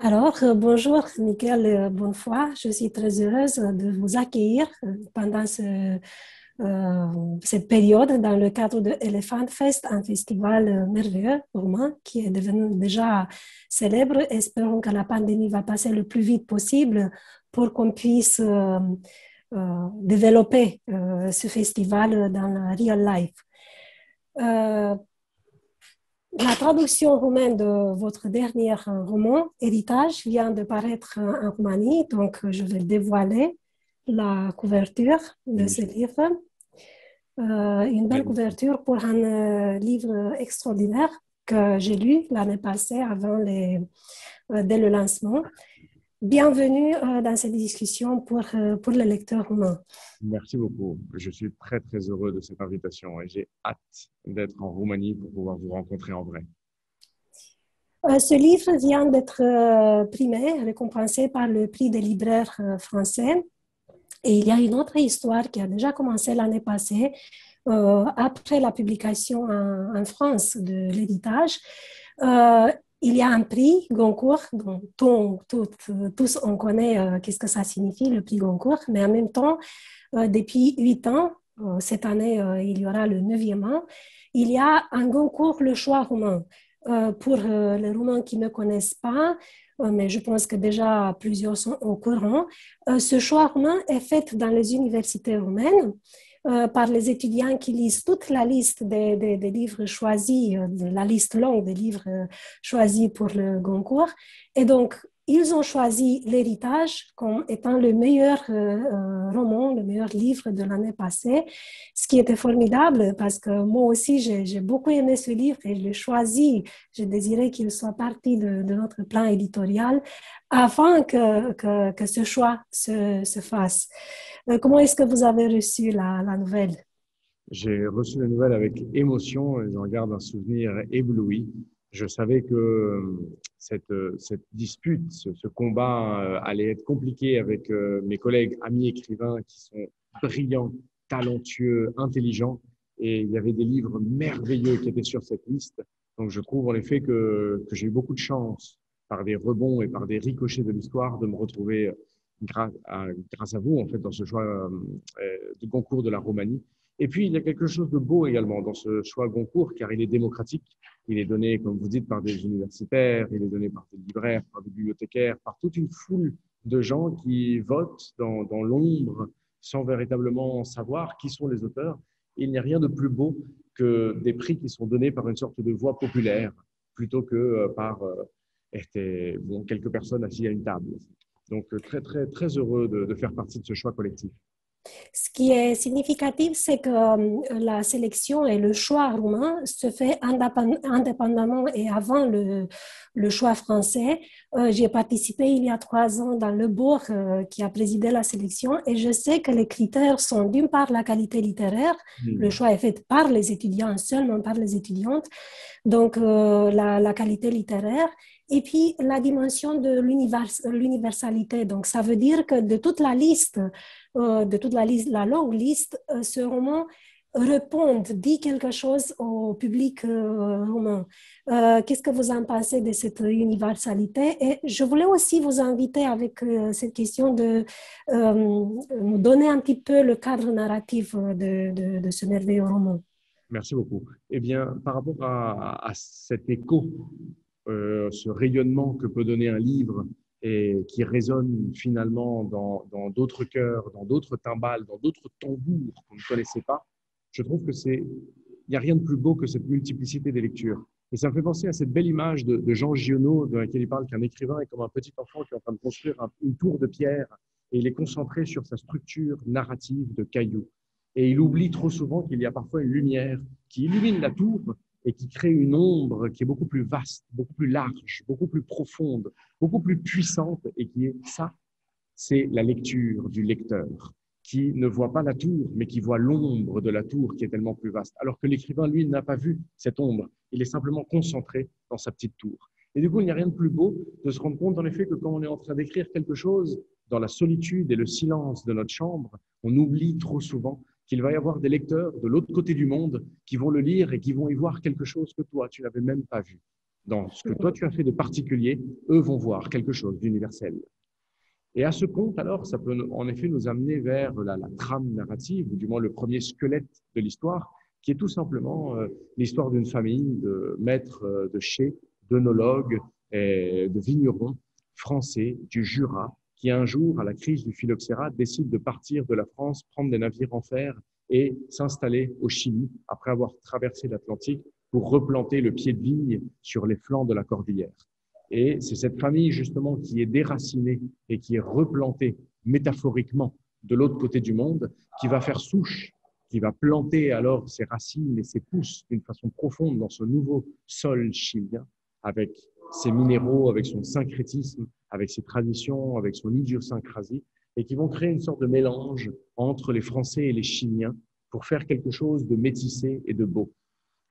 Bonjour, Nickel Bonnefoy. Je suis très heureuse de vous accueillir pendant cette période dans le cadre de Elephant Fest, un festival merveilleux roumain qui est devenu déjà célèbre. Espérons que la pandémie va passer le plus vite possible pour qu'on puisse développer ce festival dans la real life. Euh, La traduction roumaine de votre dernier roman, Héritage, vient de paraître en Roumanie, donc je vais dévoiler la couverture de ce Magnifique. livre. Une belle Magnifique. couverture pour un livre extraordinaire que j'ai lu l'année passée dès le lancement. Bienvenue dans cette discussion pour le lecteur roumain. Merci beaucoup. Je suis très, très heureux de cette invitation et j'ai hâte d'être en Roumanie pour pouvoir vous rencontrer en vrai. Ce livre vient d'être primé, récompensé par le prix des libraires français. Et il y a une autre histoire qui a déjà commencé l'année passée, après la publication en France de l'héritage. Euh, il y a un prix Goncourt, dont tous on connaît qu'est-ce que ça signifie, le prix Goncourt, mais en même temps, depuis 8 ans, cette année, il y aura le 9e an, il y a un Goncourt, le choix roumain. Pour les Roumains qui ne connaissent pas, mais je pense que déjà plusieurs sont au courant, ce choix roumain est fait dans les universités roumaines par les étudiants qui lisent toute la liste des livres choisis, la liste longue des livres choisis pour le Goncourt. Et donc, ils ont choisi L'Héritage comme étant le meilleur roman, le meilleur livre de l'année passée, ce qui était formidable parce que moi aussi, j'ai beaucoup aimé ce livre et je l'ai choisi. Je désirais qu'il soit partie de notre plan éditorial afin que ce choix se fasse. Comment est-ce que vous avez reçu la nouvelle? J'ai reçu la nouvelle avec émotion et j'en garde un souvenir ébloui. Je savais que cette dispute, ce combat allait être compliqué avec mes collègues, amis écrivains qui sont brillants, talentueux, intelligents. Et il y avait des livres merveilleux qui étaient sur cette liste. Donc je trouve en effet que j'ai eu beaucoup de chance par des rebonds et par des ricochets de l'histoire de me retrouver grâce à vous en fait dans ce choix de concours de la Roumanie. Et puis, il y a quelque chose de beau également dans ce choix Goncourt, car il est démocratique. Il est donné, comme vous dites, par des universitaires, il est donné par des libraires, par des bibliothécaires, par toute une foule de gens qui votent dans l'ombre sans véritablement savoir qui sont les auteurs. Il n'y a rien de plus beau que des prix qui sont donnés par une sorte de voix populaire, plutôt que par quelques personnes assises à une table. Donc, très, très, très heureux de faire partie de ce choix collectif. Ce qui est significatif, c'est que la sélection et le choix roumain se fait indépendamment et avant le choix français. J'ai participé il y a 3 ans dans le board qui a présidé la sélection et je sais que les critères sont d'une part la qualité littéraire. Le Hmm. choix est fait par les étudiants, seulement par les étudiantes, donc la qualité littéraire, et puis la dimension de l'universalité. Donc ça veut dire que de toute la liste, la longue liste, ce roman répond, dit quelque chose au public roumain. Qu'est-ce que vous en pensez de cette universalité? Et je voulais aussi vous inviter avec cette question de nous donner un petit peu le cadre narratif de ce merveilleux roman. Merci beaucoup. Eh bien, par rapport à cet écho, ce rayonnement que peut donner un livre et qui résonne finalement dans d'autres cœurs, dans d'autres timbales, dans d'autres tambours qu'on ne connaissait pas, je trouve que il n'y a rien de plus beau que cette multiplicité des lectures. Et ça me fait penser à cette belle image de Jean Giono, dans laquelle il parle qu'un écrivain est comme un petit enfant qui est en train de construire une tour de pierre et il est concentré sur sa structure narrative de cailloux. Et il oublie trop souvent qu'il y a parfois une lumière qui illumine la tour et qui crée une ombre qui est beaucoup plus vaste, beaucoup plus large, beaucoup plus profonde, beaucoup plus puissante et qui est ça, c'est la lecture du lecteur qui ne voit pas la tour, mais qui voit l'ombre de la tour qui est tellement plus vaste. Alors que l'écrivain, lui, n'a pas vu cette ombre. Il est simplement concentré dans sa petite tour. Et du coup, il n'y a rien de plus beau de se rendre compte, en effet, que quand on est en train d'écrire quelque chose, dans la solitude et le silence de notre chambre, on oublie trop souvent qu'il va y avoir des lecteurs de l'autre côté du monde qui vont le lire et qui vont y voir quelque chose que toi, tu n'avais même pas vu. dans ce que toi tu as fait de particulier, eux vont voir quelque chose d'universel. Et à ce compte, alors, ça peut en effet nous amener vers la trame narrative, ou du moins le premier squelette de l'histoire, qui est tout simplement l'histoire d'une famille de maîtres de chais, d'œnologues et de vignerons français du Jura, qui un jour, à la crise du phylloxéra, décident de partir de la France, prendre des navires en fer et s'installer au Chili, après avoir traversé l'Atlantique, pour replanter le pied de vigne sur les flancs de la cordillère. Et c'est cette famille, justement, qui est déracinée et qui est replantée métaphoriquement de l'autre côté du monde, qui va faire souche, qui va planter alors ses racines et ses pousses d'une façon profonde dans ce nouveau sol chilien, avec ses minéraux, avec son syncrétisme, avec ses traditions, avec son idiosyncrasie, et qui vont créer une sorte de mélange entre les Français et les Chiliens pour faire quelque chose de métissé et de beau.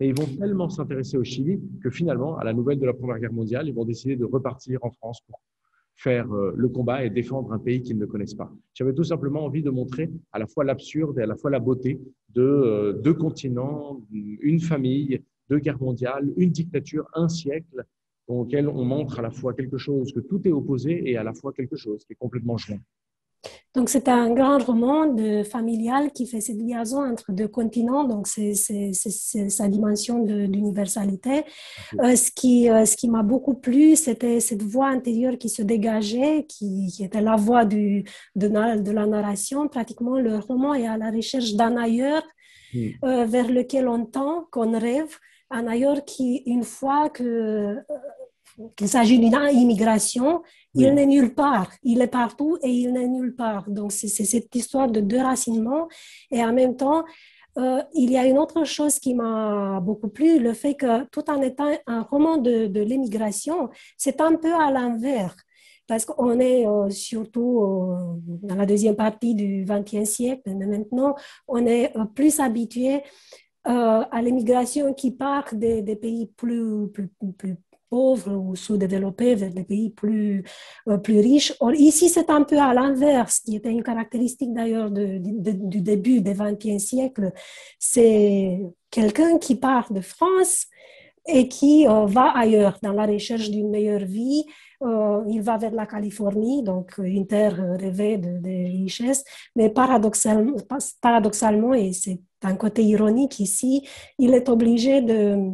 Et ils vont tellement s'intéresser au Chili que finalement, à la nouvelle de la Première Guerre mondiale, ils vont décider de repartir en France pour faire le combat et défendre un pays qu'ils ne connaissent pas. J'avais tout simplement envie de montrer à la fois l'absurde et à la fois la beauté de deux continents, une famille, deux guerres mondiales, une dictature, un siècle, auquel on montre à la fois quelque chose que tout est opposé et à la fois quelque chose qui est complètement joint. Donc, c'est un grand roman familial qui fait cette liaison entre deux continents, donc c'est sa dimension d'universalité. Ce qui m'a beaucoup plu, c'était cette voix intérieure qui se dégageait, qui était la voix de la narration. Pratiquement, le roman est à la recherche d'un ailleurs vers lequel on tend, qu'on rêve, un ailleurs qui, une fois qu'il s'agit d'une immigration, il n'est nulle part. Il est partout et il n'est nulle part. Donc, c'est cette histoire de déracinement. Et en même temps, il y a une autre chose qui m'a beaucoup plu, le fait que tout en étant un roman de l'immigration, c'est un peu à l'envers. Parce qu'on est surtout dans la deuxième partie du XXe siècle, mais maintenant, on est plus habitué à l'immigration qui part des pays plus pauvres ou sous-développés vers des pays plus riches. Or, ici, c'est un peu à l'inverse, qui était une caractéristique d'ailleurs du début du XXe siècle. C'est quelqu'un qui part de France et qui va ailleurs dans la recherche d'une meilleure vie. Il va vers la Californie, donc une terre rêvée de richesses, mais paradoxalement, et c'est un côté ironique ici, il est obligé de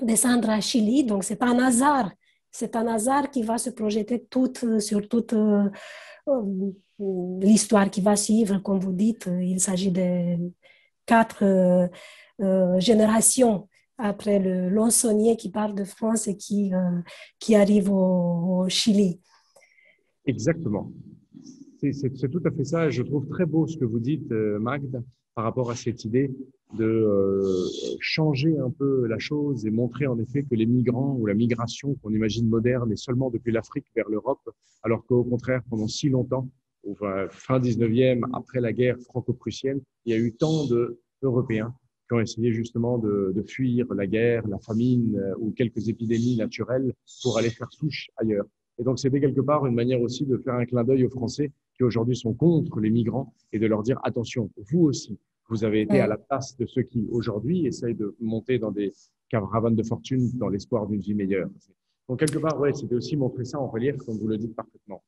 descendre à Chili, donc c'est un hasard. C'est un hasard qui va se projeter sur toute l'histoire qui va suivre. Comme vous dites, il s'agit de 4 générations après le Lansonnier qui part de France et qui arrive au Chili. Exactement. C'est tout à fait ça. Je trouve très beau ce que vous dites, Magde, par rapport à cette idée de changer un peu la chose et montrer en effet que les migrants ou la migration qu'on imagine moderne est seulement depuis l'Afrique vers l'Europe, alors qu'au contraire, pendant si longtemps, fin 19e, après la guerre franco-prussienne, il y a eu tant d'Européens qui ont essayé justement de fuir la guerre, la famine ou quelques épidémies naturelles pour aller faire souche ailleurs. Et donc, c'était quelque part une manière aussi de faire un clin d'œil aux Français qui aujourd'hui sont contre les migrants et de leur dire attention, vous aussi, vous avez été à la place de ceux qui aujourd'hui essayent de monter dans des caravanes de fortune dans l'espoir d'une vie meilleure. Donc, quelque part, ouais, c'était aussi montrer ça en relief, comme vous le dites parfaitement.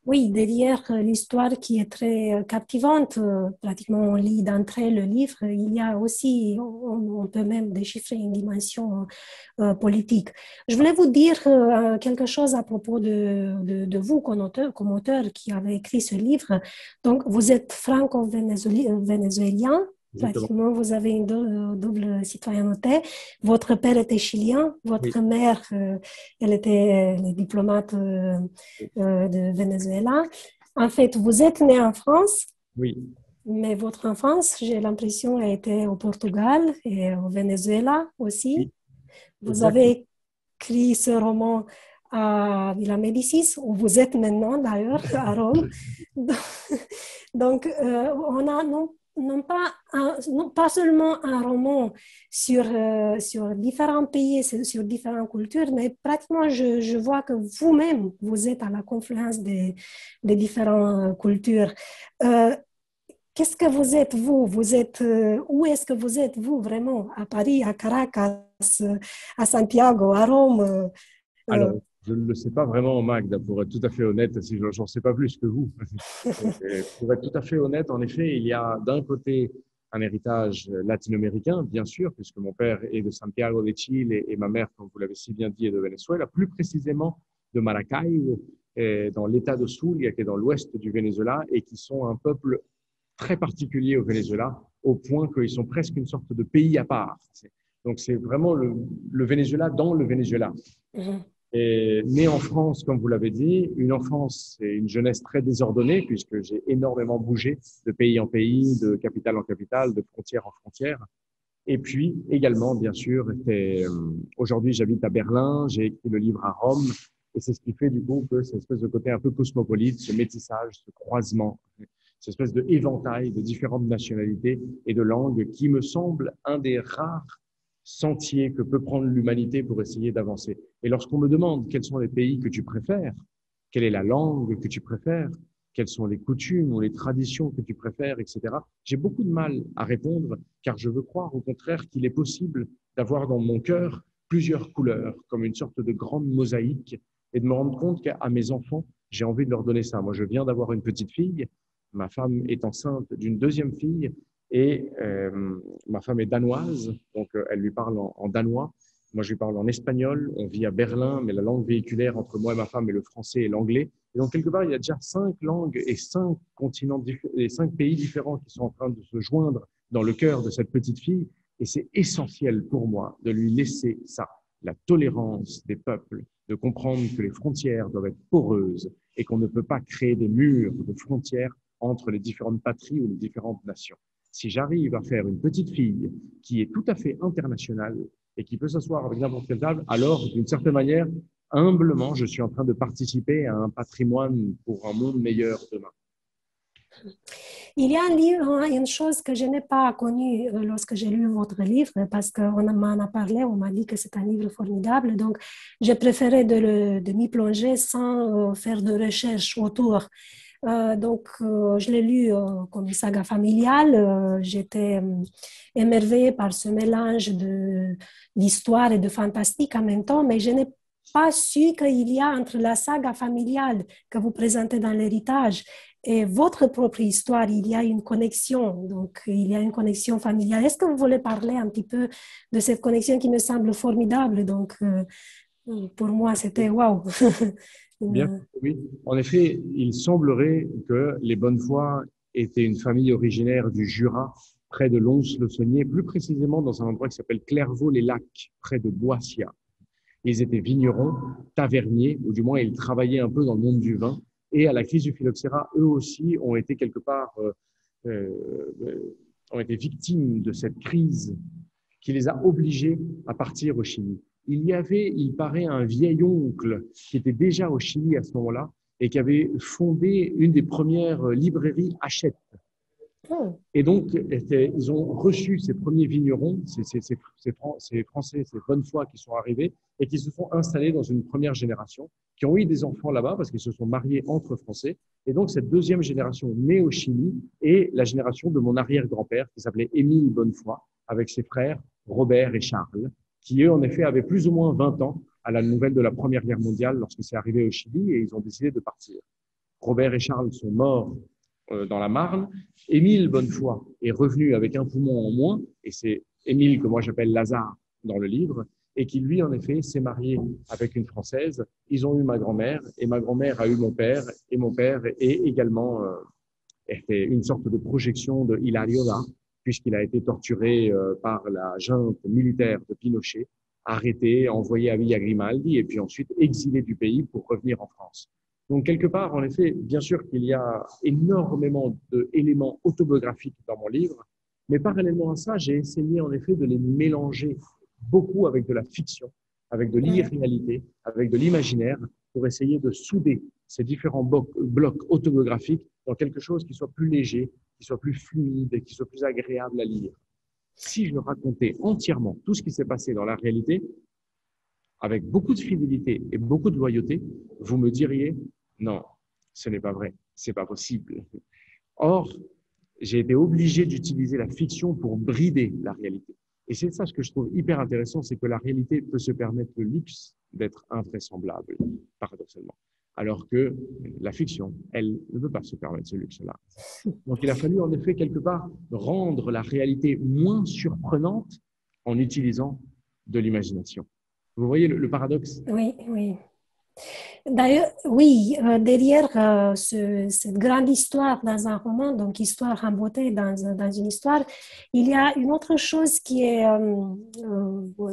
Oui, derrière l'histoire qui est très captivante, pratiquement on lit d'entrée le livre, il y a aussi, on peut même déchiffrer une dimension politique. Je voulais vous dire quelque chose à propos de vous comme auteur qui avez écrit ce livre. Donc, vous êtes franco-vénézuélien. Pratiquement, vous avez une double citoyenneté. Votre père était chilien, votre mère, elle était diplomate de Venezuela. En fait, vous êtes né en France, mais votre enfance, j'ai l'impression, a été au Portugal et au Venezuela aussi. Vous avez écrit ce roman à Villa Médicis, où vous êtes maintenant d'ailleurs, à Rome. Donc, on a non pas seulement un roman sur différents pays, sur différentes cultures, mais pratiquement je vois que vous-même, vous êtes à la confluence des différentes cultures. qu'est-ce que vous êtes, vous? Vous êtes, où est-ce que vous êtes, vous, vraiment? À Paris, à Caracas, à Santiago, à Rome? Alors, je ne le sais pas vraiment, Magda, pour être tout à fait honnête, si j'en sais pas plus que vous. Pour être tout à fait honnête, en effet, il y a d'un côté un héritage latino-américain, bien sûr, puisque mon père est de Santiago de Chile et ma mère, comme vous l'avez si bien dit, est de Venezuela, plus précisément de Maracaibo, dans l'état de Zulia, qui est dans l'ouest du Venezuela, et qui sont un peuple très particulier au Venezuela, au point qu'ils sont presque une sorte de pays à part. Donc, c'est vraiment le Venezuela dans le Venezuela. Mhm. Et né en France, comme vous l'avez dit, une enfance et une jeunesse très désordonnée, puisque j'ai énormément bougé de pays en pays, de capitale en capitale, de frontière en frontière. Et puis également, bien sûr, aujourd'hui j'habite à Berlin, j'ai écrit le livre à Rome, et c'est ce qui fait du coup que cette espèce de côté un peu cosmopolite, ce métissage, ce croisement, cette espèce de éventail de différentes nationalités et de langues qui me semble un des rares sentiers que peut prendre l'humanité pour essayer d'avancer. Et lorsqu'on me demande quels sont les pays que tu préfères, quelle est la langue que tu préfères, quelles sont les coutumes ou les traditions que tu préfères, etc., j'ai beaucoup de mal à répondre car je veux croire au contraire qu'il est possible d'avoir dans mon cœur plusieurs couleurs, comme une sorte de grande mosaïque, et de me rendre compte qu'à mes enfants, j'ai envie de leur donner ça. Moi, je viens d'avoir une petite fille, ma femme est enceinte d'une deuxième fille, et ma femme est danoise, donc elle lui parle en danois. Moi, je lui parle en espagnol. On vit à Berlin, mais la langue véhiculaire entre moi et ma femme est le français et l'anglais. Et donc, quelque part, il y a déjà 5 langues et 5 continents et 5 pays différents qui sont en train de se joindre dans le cœur de cette petite fille. Et c'est essentiel pour moi de lui laisser ça, la tolérance des peuples, de comprendre que les frontières doivent être poreuses et qu'on ne peut pas créer des murs de frontières entre les différentes patries ou les différentes nations. Si j'arrive à faire une petite fille qui est tout à fait internationale et qui peut s'asseoir avec n'importe quelle table, alors, d'une certaine manière, humblement, je suis en train de participer à un patrimoine pour un monde meilleur demain. Il y a un livre, une chose que je n'ai pas connue lorsque j'ai lu votre livre, parce qu'on m'en a parlé, on m'a dit que c'est un livre formidable, donc j'ai préféré de m'y plonger sans faire de recherche autour. Je l'ai lu comme une saga familiale. J'étais émerveillée par ce mélange d'histoire et de fantastique en même temps, mais je n'ai pas su qu'il y a entre la saga familiale que vous présentez dans l'héritage et votre propre histoire, il y a une connexion. Donc, il y a une connexion familiale. Est-ce que vous voulez parler un petit peu de cette connexion qui me semble formidable? Donc, pour moi, c'était waouh. Bien, oui. En effet, il semblerait que les Bonnefoy étaient une famille originaire du Jura, près de Lons-le-Saunier, plus précisément dans un endroit qui s'appelle Clairvaux-les-Lacs, près de Boissia. Ils étaient vignerons, taverniers, ou du moins ils travaillaient un peu dans le monde du vin. Et à la crise du phylloxéra, eux aussi ont été quelque part, ont été victimes de cette crise qui les a obligés à partir au Chili. Il y avait, il paraît, un vieil oncle qui était déjà au Chili à ce moment-là et qui avait fondé une des premières librairies Hachette. Et donc, ils ont reçu ces premiers vignerons, ces Français, ces Bonnefoy qui sont arrivés et qui se sont installés dans une première génération, qui ont eu des enfants là-bas parce qu'ils se sont mariés entre Français. Et donc, cette deuxième génération née au Chili est la génération de mon arrière-grand-père qui s'appelait Émile Bonnefoy, avec ses frères Robert et Charles, qui eux, en effet, avaient plus ou moins 20 ans à la nouvelle de la Première Guerre mondiale lorsque c'est arrivé au Chili et ils ont décidé de partir. Robert et Charles sont morts dans la Marne. Émile Bonnefoy est revenu avec un poumon en moins, et c'est Émile que moi j'appelle Lazare dans le livre, et qui lui, en effet, s'est marié avec une Française. Ils ont eu ma grand-mère, et ma grand-mère a eu mon père, et mon père est également était une sorte de projection de Hilario Da, puisqu'il a été torturé par la junte militaire de Pinochet, arrêté, envoyé à Villa Grimaldi, et puis ensuite exilé du pays pour revenir en France. Donc, quelque part, en effet, bien sûr qu'il y a énormément d'éléments autobiographiques dans mon livre, mais parallèlement à ça, j'ai essayé en effet de les mélanger beaucoup avec de la fiction, avec de l'irréalité, avec de l'imaginaire, pour essayer de souder ces différents blocs autobiographiques dans quelque chose qui soit plus léger, qui soit plus fluide et qui soit plus agréable à lire. Si je racontais entièrement tout ce qui s'est passé dans la réalité, avec beaucoup de fidélité et beaucoup de loyauté, vous me diriez non, ce n'est pas vrai, c'est pas possible. Or, j'ai été obligé d'utiliser la fiction pour brider la réalité. Et c'est ça ce que je trouve hyper intéressant, c'est que la réalité peut se permettre le luxe d'être invraisemblable, paradoxalement. Alors que la fiction, elle ne peut pas se permettre ce luxe-là. Donc il a fallu en effet quelque part rendre la réalité moins surprenante en utilisant de l'imagination. Vous voyez le paradoxe? Oui, oui. D'ailleurs, oui, derrière cette grande histoire dans un roman, donc histoire en beauté dans une histoire, il y a une autre chose qui est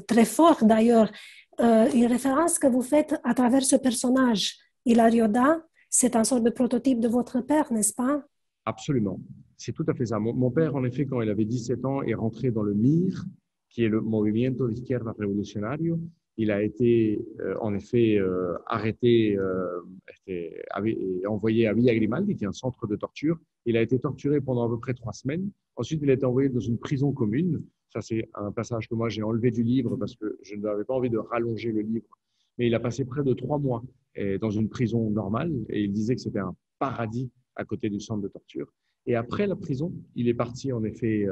très forte d'ailleurs, une référence que vous faites à travers ce personnage, Hilarioda, c'est un sort de prototype de votre père, n'est-ce pas? Absolument. C'est tout à fait ça. Mon père, en effet, quand il avait 17 ans, est rentré dans le MIR, qui est le Movimiento de Izquierda Revolucionario. Il a été, en effet, arrêté et envoyé à Villa Grimaldi, qui est un centre de torture. Il a été torturé pendant à peu près 3 semaines. Ensuite, il a été envoyé dans une prison commune. Ça, c'est un passage que moi, j'ai enlevé du livre parce que je n'avais pas envie de rallonger le livre. Mais il a passé près de 3 mois dans une prison normale et il disait que c'était un paradis à côté du centre de torture. Et après la prison, il est parti en effet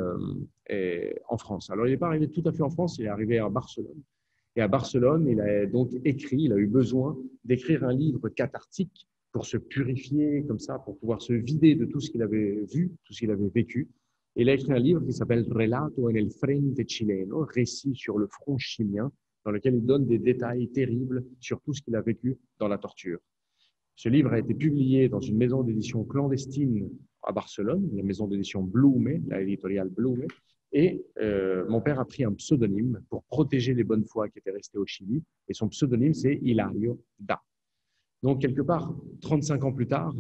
en France. Alors, il n'est pas arrivé tout à fait en France, il est arrivé à Barcelone. Et à Barcelone, il a donc écrit, il a eu besoin d'écrire un livre cathartique pour se purifier comme ça, pour pouvoir se vider de tout ce qu'il avait vu, tout ce qu'il avait vécu. Et il a écrit un livre qui s'appelle Relato en el frente chileno, récit sur le front chilien, dans lequel il donne des détails terribles sur tout ce qu'il a vécu dans la torture. Ce livre a été publié dans une maison d'édition clandestine à Barcelone, la maison d'édition Blume, la éditoriale Blume, et mon père a pris un pseudonyme pour protéger les bonnes foi qui étaient restées au Chili, et son pseudonyme, c'est Hilario Da. Donc, quelque part, 35 ans plus tard,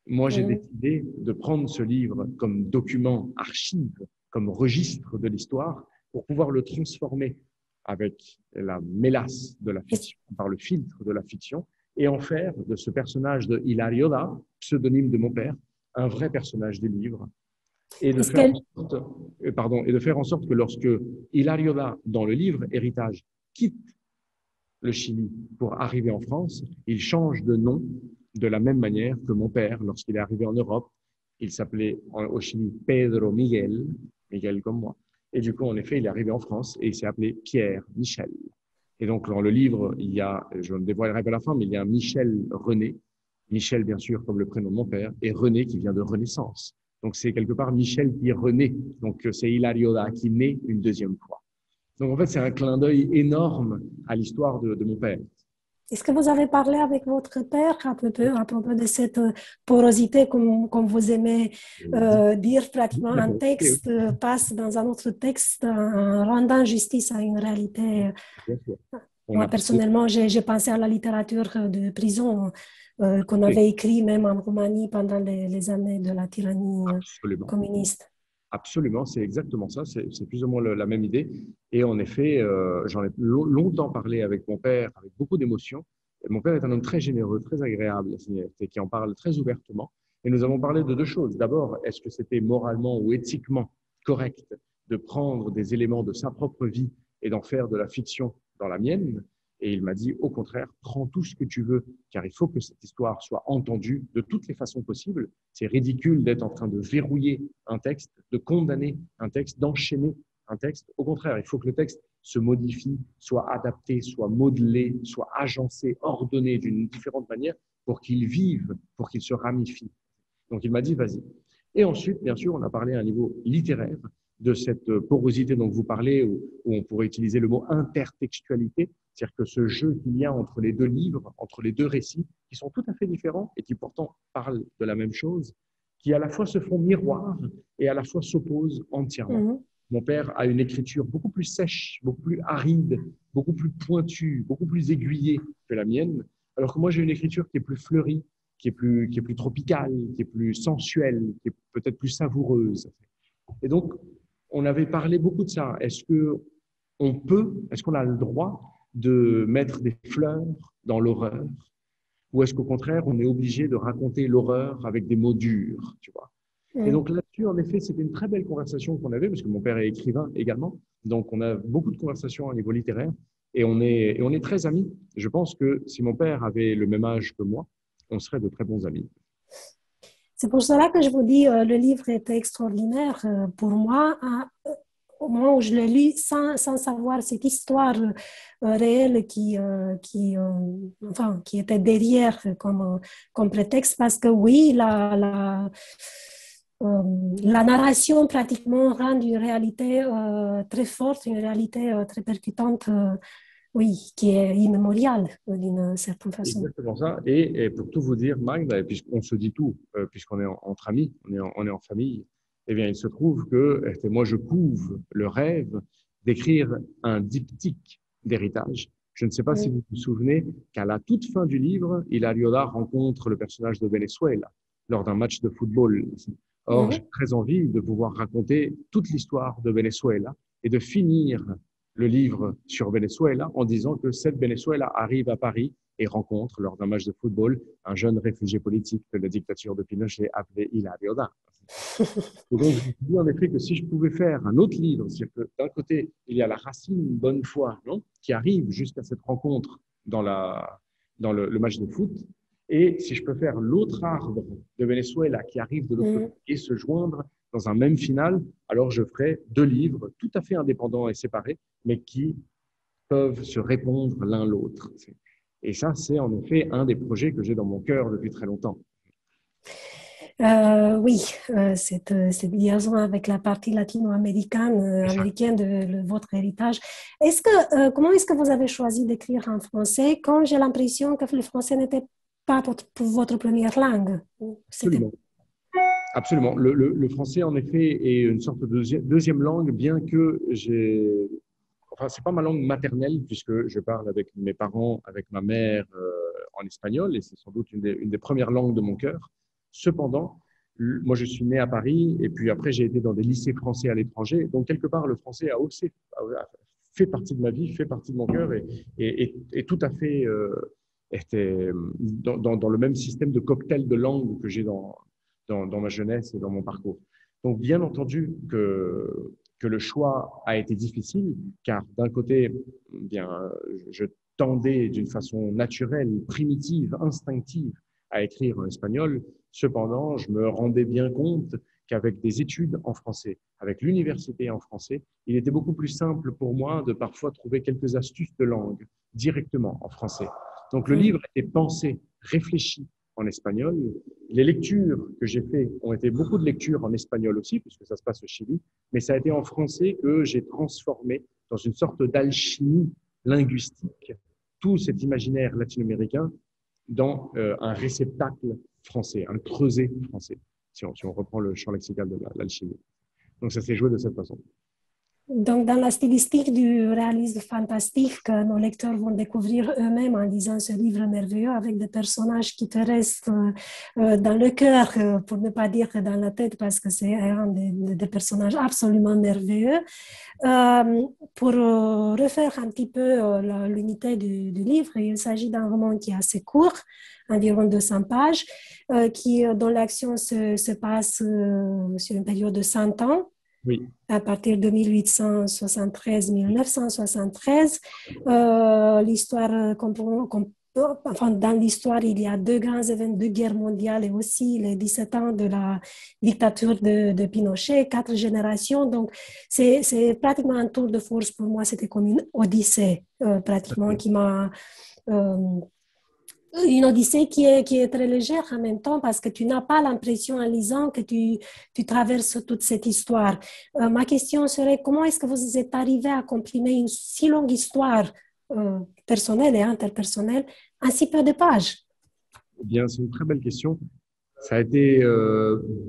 moi, j'ai décidé de prendre ce livre comme document archive, comme registre de l'histoire, pour pouvoir le transformer avec la mélasse de la fiction, par le filtre de la fiction, et en faire de ce personnage de Hilario Da, pseudonyme de mon père, un vrai personnage du livre, et de faire en sorte que lorsque Hilario Da, dans le livre Héritage, quitte le Chili pour arriver en France, il change de nom de la même manière que mon père, lorsqu'il est arrivé en Europe, il s'appelait au Chili Pedro Miguel, Miguel comme moi, et du coup, en effet, il est arrivé en France et il s'est appelé Pierre Michel. Et donc, dans le livre, il y a, je ne dévoilerai pas la fin, mais il y a un Michel René, Michel, bien sûr, comme le prénom de mon père, et René qui vient de Renaissance. Donc, c'est quelque part Michel qui est René. Donc, c'est Hilario Da qui naît une deuxième fois. Donc, en fait, c'est un clin d'œil énorme à l'histoire de mon père. Est-ce que vous avez parlé avec votre père à propos de cette porosité, comme vous aimez dire, pratiquement un texte passe dans un autre texte en rendant justice à une réalité. Moi, personnellement, j'ai pensé à la littérature de prison qu'on avait écrit même en Roumanie pendant les années de la tyrannie communiste. Absolument, c'est exactement ça, c'est plus ou moins la même idée. Et en effet, j'en ai longtemps parlé avec mon père, avec beaucoup d'émotion. Mon père est un homme très généreux, très agréable, et qui en parle très ouvertement. Et nous avons parlé de 2 choses. D'abord, est-ce que c'était moralement ou éthiquement correct de prendre des éléments de sa propre vie et d'en faire de la fiction dans la mienne? Et il m'a dit, au contraire, prends tout ce que tu veux, car il faut que cette histoire soit entendue de toutes les façons possibles. C'est ridicule d'être en train de verrouiller un texte, de condamner un texte, d'enchaîner un texte. Au contraire, il faut que le texte se modifie, soit adapté, soit modelé, soit agencé, ordonné d'une différente manière pour qu'il vive, pour qu'il se ramifie. Donc il m'a dit, vas-y. Et ensuite, bien sûr, on a parlé à un niveau littéraire de cette porosité dont vous parlez, où on pourrait utiliser le mot intertextualité, c'est-à-dire que ce jeu qu'il y a entre les 2 livres, entre les 2 récits, qui sont tout à fait différents et qui pourtant parlent de la même chose, qui à la fois se font miroir et à la fois s'opposent entièrement. Mon père a une écriture beaucoup plus sèche, beaucoup plus aride, beaucoup plus pointue, beaucoup plus aiguillée que la mienne, alors que moi j'ai une écriture qui est plus fleurie, qui est plus tropicale, qui est plus sensuelle, qui est peut-être plus savoureuse. Et donc, on avait parlé beaucoup de ça. Est-ce qu'on a le droit de mettre des fleurs dans l'horreur, ou est-ce qu'au contraire, on est obligé de raconter l'horreur avec des mots durs, tu vois? Et donc là-dessus, en effet, c'était une très belle conversation qu'on avait, parce que mon père est écrivain également, donc on a beaucoup de conversations à niveau littéraire, et on est très amis. Je pense que si mon père avait le même âge que moi, on serait de très bons amis. C'est pour cela que je vous dis, le livre était extraordinaire pour moi. Au moment où je l'ai lu, sans savoir cette histoire réelle qui était derrière comme prétexte, parce que oui, la narration pratiquement rend une réalité très forte, une réalité très percutante, oui, qui est immémoriale d'une certaine façon. Exactement ça. Et pour tout vous dire, Magda, et puisqu'on se dit tout, puisqu'on est entre amis, on est en famille, eh bien, il se trouve que moi, je couve le rêve d'écrire un diptyque d'héritage. Je ne sais pas si Oui. vous vous souvenez qu'à la toute fin du livre, Hilariola rencontre le personnage de Venezuela lors d'un match de football. Or, j'ai Mhm. très envie de pouvoir raconter toute l'histoire de Venezuela et de finir le livre sur Venezuela en disant que cette Venezuela arrive à Paris et rencontre, lors d'un match de football, un jeune réfugié politique de la dictature de Pinochet appelé Hilario Da. Et donc, je me suis dit en effet que si je pouvais faire un autre livre, c'est-à-dire que d'un côté, il y a la racine bonne foi, non, qui arrive jusqu'à cette rencontre dans le match de foot, et si je peux faire l'autre arbre de Venezuela qui arrive de l'autre côté Mhm. et se joindre dans un même final, alors je ferai deux livres tout à fait indépendants et séparés, mais qui peuvent se répondre l'un l'autre. Et ça, c'est en effet un des projets que j'ai dans mon cœur depuis très longtemps. Oui, cette liaison avec la partie latino-américaine américaine de votre héritage. Comment est-ce que vous avez choisi d'écrire en français quand j'ai l'impression que le français n'était pas votre première langue? C'était... Absolument. Absolument. Le français, en effet, est une sorte de deuxième langue, bien que j'ai. Enfin, c'est pas ma langue maternelle, puisque je parle avec mes parents, avec ma mère en espagnol, et c'est sans doute une des premières langues de mon cœur. Cependant, moi, je suis né à Paris, et puis après, j'ai été dans des lycées français à l'étranger. Donc, quelque part, le français a fait partie de ma vie, fait partie de mon cœur, et tout à fait était dans le même système de cocktail de langues que j'ai dans ma jeunesse et dans mon parcours. Donc, bien entendu que le choix a été difficile, car d'un côté, bien, je tendais d'une façon naturelle, primitive, instinctive à écrire en espagnol. Cependant, je me rendais bien compte qu'avec des études en français, avec l'université en français, il était beaucoup plus simple pour moi de parfois trouver quelques astuces de langue directement en français. Donc le livre est pensé, réfléchi en espagnol. Les lectures que j'ai faites ont été beaucoup de lectures en espagnol aussi, puisque ça se passe au Chili, mais ça a été en français que j'ai transformé dans une sorte d'alchimie linguistique tout cet imaginaire latino-américain dans un réceptacle français, un creuset français, si on reprend le champ lexical de l'alchimie. Donc ça s'est joué de cette façon. Donc, dans la stylistique du réalisme fantastique que nos lecteurs vont découvrir eux-mêmes en lisant ce livre merveilleux avec des personnages qui te restent dans le cœur, pour ne pas dire dans la tête, parce que c'est un des personnages absolument merveilleux. Pour refaire un petit peu l'unité du livre, il s'agit d'un roman qui est assez court, environ 200 pages, dont l'action se passe sur une période de 100 ans Oui, à partir de 1873-1973. L'histoire enfin, dans l'histoire, il y a deux grands événements, deux guerres mondiales et aussi les 17 ans de la dictature de Pinochet, 4 générations. Donc, c'est pratiquement un tour de force pour moi. C'était comme une odyssée, pratiquement, qui m'a une odyssée qui est très légère en même temps parce que tu n'as pas l'impression en lisant que tu traverses toute cette histoire. Ma question serait comment est-ce que vous êtes arrivé à comprimer une si longue histoire personnelle et interpersonnelle en si peu de pages? eh bien, c'est une très belle question. Ça a été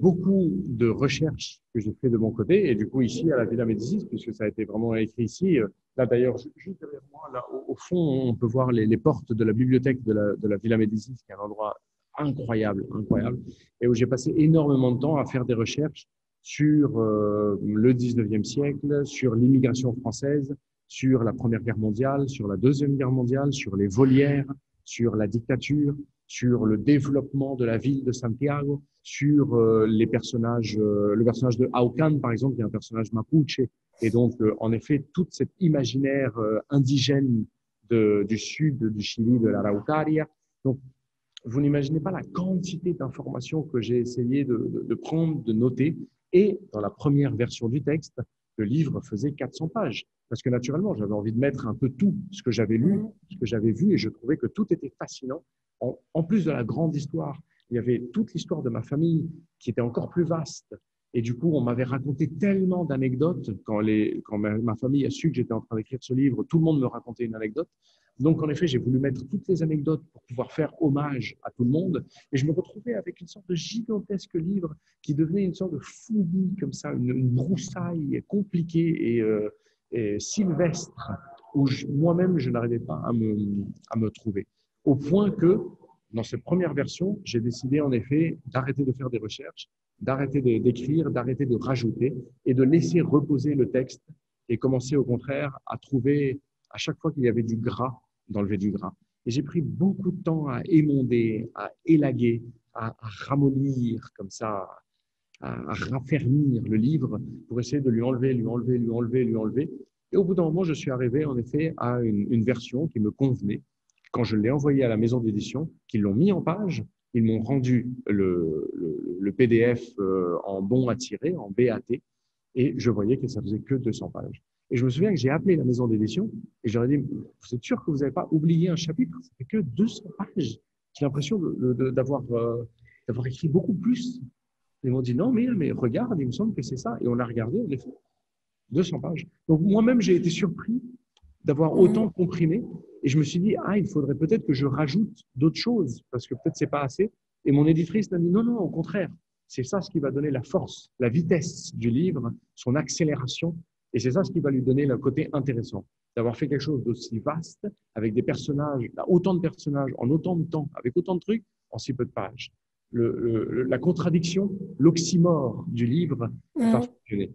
beaucoup de recherches que j'ai fait de mon côté, et du coup ici à la Villa Médicis, puisque ça a été vraiment écrit ici. Là d'ailleurs, juste derrière moi, là, au fond, on peut voir les portes de la bibliothèque de la Villa Médicis, qui est un endroit incroyable, incroyable, et où j'ai passé énormément de temps à faire des recherches sur le 19e siècle, sur l'immigration française, sur la Première Guerre mondiale, sur la Deuxième Guerre mondiale, sur les volières, sur la dictature, sur le développement de la ville de Santiago, sur le personnage de Aucan, par exemple, qui est un personnage mapuche, et donc, en effet, tout cet imaginaire indigène du sud du Chili, de l'Araucaria. Donc, vous n'imaginez pas la quantité d'informations que j'ai essayé de prendre, de noter. Et dans la première version du texte, le livre faisait 400 pages. Parce que naturellement, j'avais envie de mettre un peu tout ce que j'avais lu, ce que j'avais vu, et je trouvais que tout était fascinant. En plus de la grande histoire, il y avait toute l'histoire de ma famille qui était encore plus vaste. Et du coup, on m'avait raconté tellement d'anecdotes. Quand ma famille a su que j'étais en train d'écrire ce livre, tout le monde me racontait une anecdote. Donc, en effet, j'ai voulu mettre toutes les anecdotes pour pouvoir faire hommage à tout le monde. Et je me retrouvais avec une sorte de gigantesque livre qui devenait une sorte de fouillis, comme ça, une broussaille compliquée et sylvestre, où moi-même, je n'arrivais pas à me trouver. Au point que, dans cette première version, j'ai décidé en effet d'arrêter de faire des recherches, d'arrêter d'écrire, d'arrêter de rajouter et de laisser reposer le texte et commencer au contraire à trouver, à chaque fois qu'il y avait du gras, d'enlever du gras. Et j'ai pris beaucoup de temps à émonder, à élaguer, à ramollir comme ça, à raffermir le livre pour essayer de lui enlever, lui enlever, lui enlever, lui enlever. Et au bout d'un moment, je suis arrivé en effet à une version qui me convenait. Quand je l'ai envoyé à la maison d'édition, qu'ils l'ont mis en page, ils m'ont rendu le PDF en bon à tirer, en BAT, et je voyais que ça faisait que 200 pages. Et je me souviens que j'ai appelé la maison d'édition et j'aurais dit, vous êtes sûr que vous n'avez pas oublié un chapitre? Ça fait que 200 pages. J'ai l'impression d'avoir écrit beaucoup plus. Ils m'ont dit, non, mais regarde, il me semble que c'est ça. Et on a regardé, en effet, 200 pages. Donc moi-même, j'ai été surpris d'avoir autant comprimé. Et je me suis dit, il faudrait peut-être que je rajoute d'autres choses, parce que peut-être c'est pas assez. Et mon éditrice m'a dit, non, non, au contraire, c'est ça ce qui va donner la force, la vitesse du livre, son accélération. Et c'est ça ce qui va lui donner le côté intéressant, d'avoir fait quelque chose d'aussi vaste, avec des personnages, autant de personnages, en autant de temps, avec autant de trucs, en si peu de pages. La contradiction, l'oxymore du livre va fonctionner.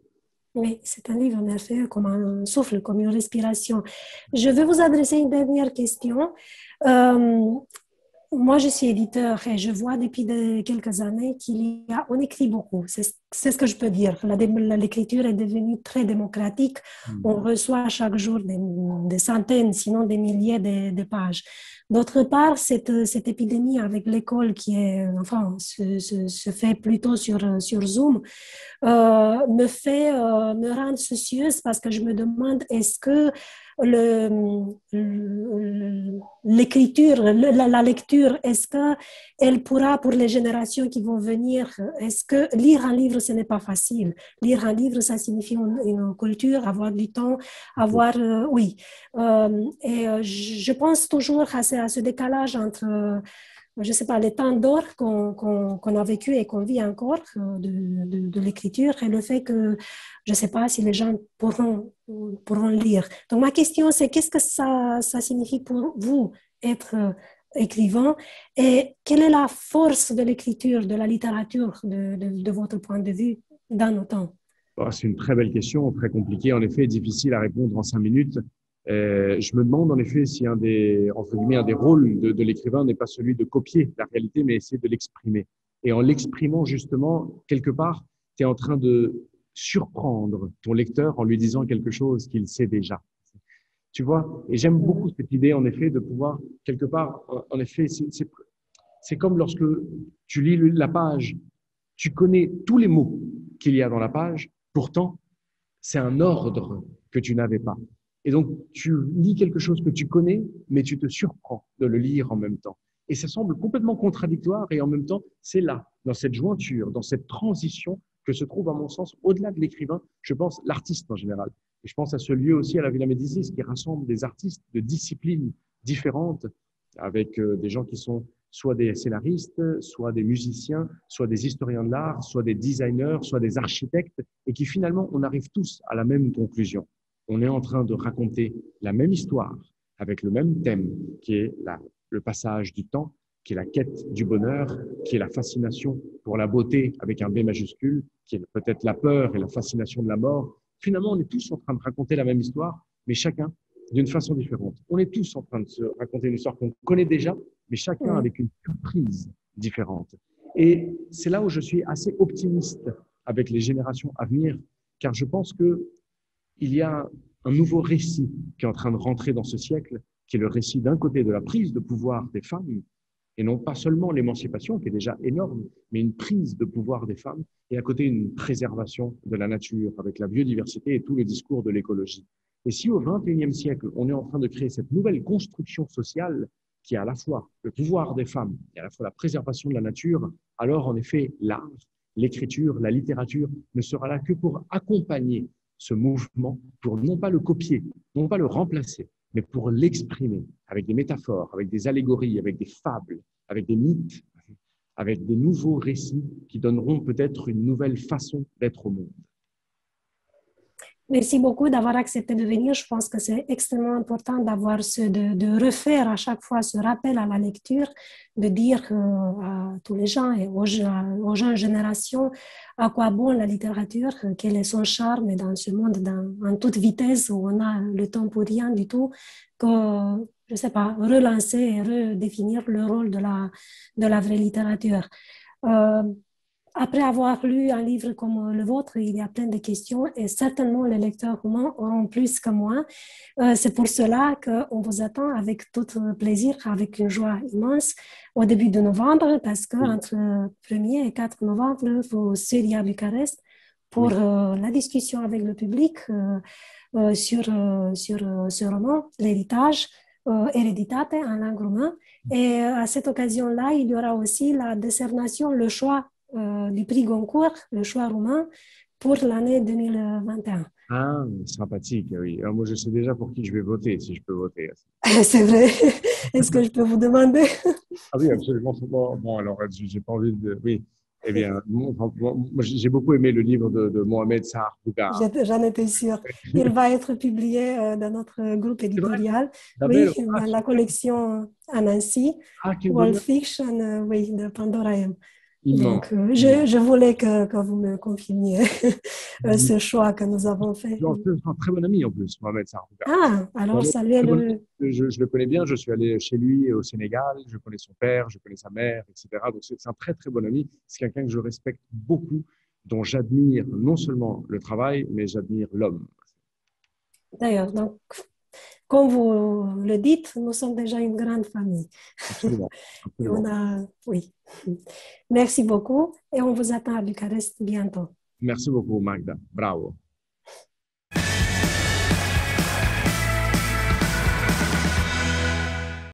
Oui, c'est un livre merveilleux, comme un souffle, comme une respiration. Je vais vous adresser une dernière question. Euh, Moi, je suis éditeur et je vois depuis quelques années on écrit beaucoup. C'est ce que je peux dire. L'écriture est devenue très démocratique. On reçoit chaque jour des centaines, sinon des milliers de pages. D'autre part, cette épidémie avec l'école qui est, enfin, se fait plutôt sur Zoom, me rend soucieuse parce que je me demande est-ce que l'écriture, la lecture, est-ce qu'elle pourra, pour les générations qui vont venir, est-ce que lire un livre, ce n'est pas facile? Lire un livre, ça signifie une culture, avoir du temps, avoir, oui. Je pense toujours à ce décalage entre je ne sais pas, les temps d'or qu'on a vécu et qu'on vit encore de l'écriture et le fait que je ne sais pas si les gens pourront lire. Donc ma question c'est qu'est-ce que ça signifie pour vous être écrivain et quelle est la force de l'écriture, de la littérature de votre point de vue dans nos temps? C'est une très belle question, très compliquée, en effet, difficile à répondre en 5 minutes. Je me demande en effet si entre guillemets, un des rôles de l'écrivain n'est pas celui de copier la réalité, mais essayer de l'exprimer. Et en l'exprimant justement, quelque part, tu es en train de surprendre ton lecteur en lui disant quelque chose qu'il sait déjà. Tu vois? Et j'aime beaucoup cette idée, en effet, de pouvoir, quelque part, en effet, c'est comme lorsque tu lis la page, tu connais tous les mots qu'il y a dans la page, pourtant, c'est un ordre que tu n'avais pas. Et donc, tu lis quelque chose que tu connais, mais tu te surprends de le lire en même temps. Et ça semble complètement contradictoire et en même temps, c'est là, dans cette jointure, dans cette transition que se trouve, à mon sens, au-delà de l'écrivain, je pense, l'artiste en général. Et je pense à ce lieu aussi, à la Villa Médicis, qui rassemble des artistes de disciplines différentes, avec des gens qui sont soit des scénaristes, soit des musiciens, soit des historiens de l'art, soit des designers, soit des architectes, et qui finalement, on arrive tous à la même conclusion. On est en train de raconter la même histoire, avec le même thème, qui est le passage du temps, qui est la quête du bonheur, qui est la fascination pour la beauté avec un B majuscule, qui est peut-être la peur et la fascination de la mort. Finalement, on est tous en train de raconter la même histoire, mais chacun d'une façon différente. On est tous en train de se raconter une histoire qu'on connaît déjà, mais chacun avec une surprise différente. Et c'est là où je suis assez optimiste avec les générations à venir, car je pense que il y a un nouveau récit qui est en train de rentrer dans ce siècle, qui est le récit d'un côté de la prise de pouvoir des femmes, Et non pas seulement l'émancipation, qui est déjà énorme, mais une prise de pouvoir des femmes et à côté une préservation de la nature avec la biodiversité et tout le discours de l'écologie. Et si au XXIe siècle, on est en train de créer cette nouvelle construction sociale qui est à la fois le pouvoir des femmes et à la fois la préservation de la nature, alors en effet, l'art, l'écriture, la littérature ne sera là que pour accompagner ce mouvement, pour non pas le copier, non pas le remplacer, mais pour l'exprimer avec des métaphores, avec des allégories, avec des fables, avec des mythes, avec des nouveaux récits qui donneront peut-être une nouvelle façon d'être au monde. Merci beaucoup d'avoir accepté de venir. Je pense que c'est extrêmement important de refaire à chaque fois ce rappel à la lecture, de dire à tous les gens et aux jeunes générations à quoi bon la littérature, quel est son charme et dans ce monde en toute vitesse où on a le temps pour rien du tout, que, je sais pas, relancer et redéfinir le rôle de la vraie littérature. Euh, Après avoir lu un livre comme le vôtre, il y a plein de questions et certainement les lecteurs roumains auront plus que moi. C'est pour cela qu'on vous attend avec tout plaisir, avec une joie immense au début de novembre, parce qu'entre 1er et 4 novembre, vous serez à Bucarest pour la discussion avec le public sur ce roman, L'héritage, Hereditate en langue roumaine. Et à cette occasion-là, il y aura aussi la décernation, le choix du prix Goncourt, le choix roumain, pour l'année 2021. Ah, sympathique, oui. Alors, moi, je sais déjà pour qui je vais voter, si je peux voter. C'est vrai. Est-ce que je peux vous demander? Ah oui, absolument. Bon, alors, j'ai pas envie de... Oui, eh bien, moi, j'ai beaucoup aimé le livre de Mohamed Sahar Bougar. J'en étais sûre. Il va être publié dans notre groupe C'est vrai? éditorial, Isabelle, oui, ah, dans la super. collection à Nancy, Ah, quel World bonheur. Fiction, oui, de Pandora M. Immense. Donc, Immense. je voulais que vous me confirmiez ce choix que nous avons fait. C'est un très bon ami en plus, Mohamed Sahar Bougar. Ah, alors Mohamed, très bon ami. saluez-le. Je le connais bien, je suis allé chez lui au Sénégal, je connais son père, je connais sa mère, etc. Donc c'est un très très bon ami. C'est quelqu'un que je respecte beaucoup, dont j'admire non seulement le travail, mais j'admire l'homme. D'ailleurs, donc, comme vous le dites, nous sommes déjà une grande famille. Absolument, Et on absolument. a, oui. Merci beaucoup et on vous attend à Bucarest bientôt. Merci beaucoup, Magda. Bravo.